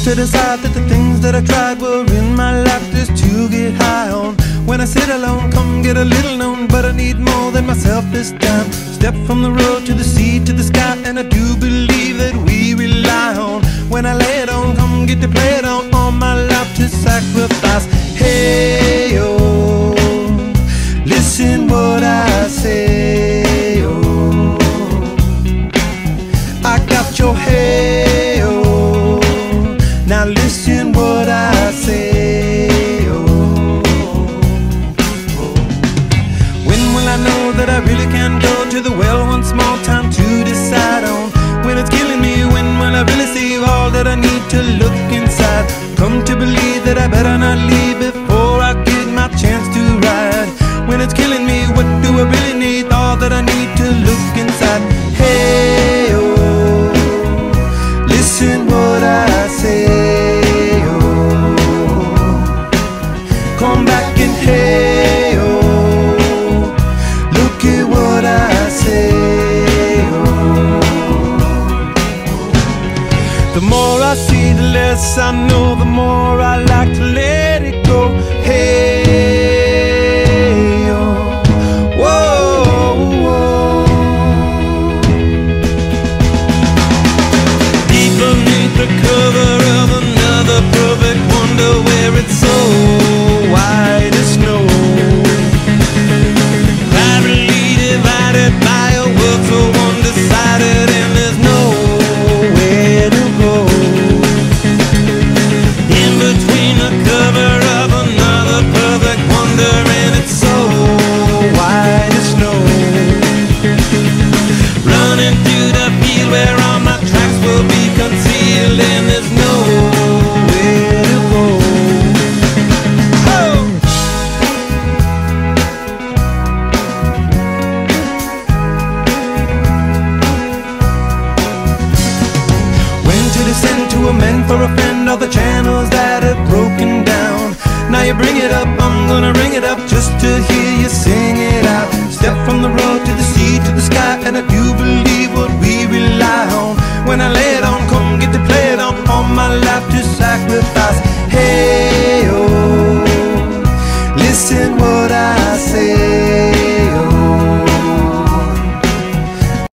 to decide that the things that I tried were in my life just to get high on. When I sit alone, come get a little known, but I need more than myself this time. Step from the road to the sea to the sky, and I do believe that we rely on. When I lay it on, come get to play it on, all my life to sacrifice. Hey, oh, listen what I say, oh, I got your hey, oh, now listen what I say, oh, oh. When will I know that I really can go to the well once more? Time to decide on when it's killing me. When will I really see all that I need to look inside? Come to believe that I better not leave before I get my chance to ride. When it's killing me, what do I really need? All that I need to look inside. Hey, oh, listen what I say, oh, come back and hey, oh, look at what I say, oh. The more I see, the less I know, the more I like to let it go. Hey, oh, whoa, whoa. Deep beneath the cover of another perfect wonder, where it's so white as snow, privately divided by a world so undecided, and there's nowhere to go. In between the cover of another perfect wonder, and it's so white as snow, running through the field where all my tracks will be concealed, and there's nowhere to go. Oh! When to descend to amend for a friend all the channels that have broken down. Now you bring it up, I'm gonna ring it up just to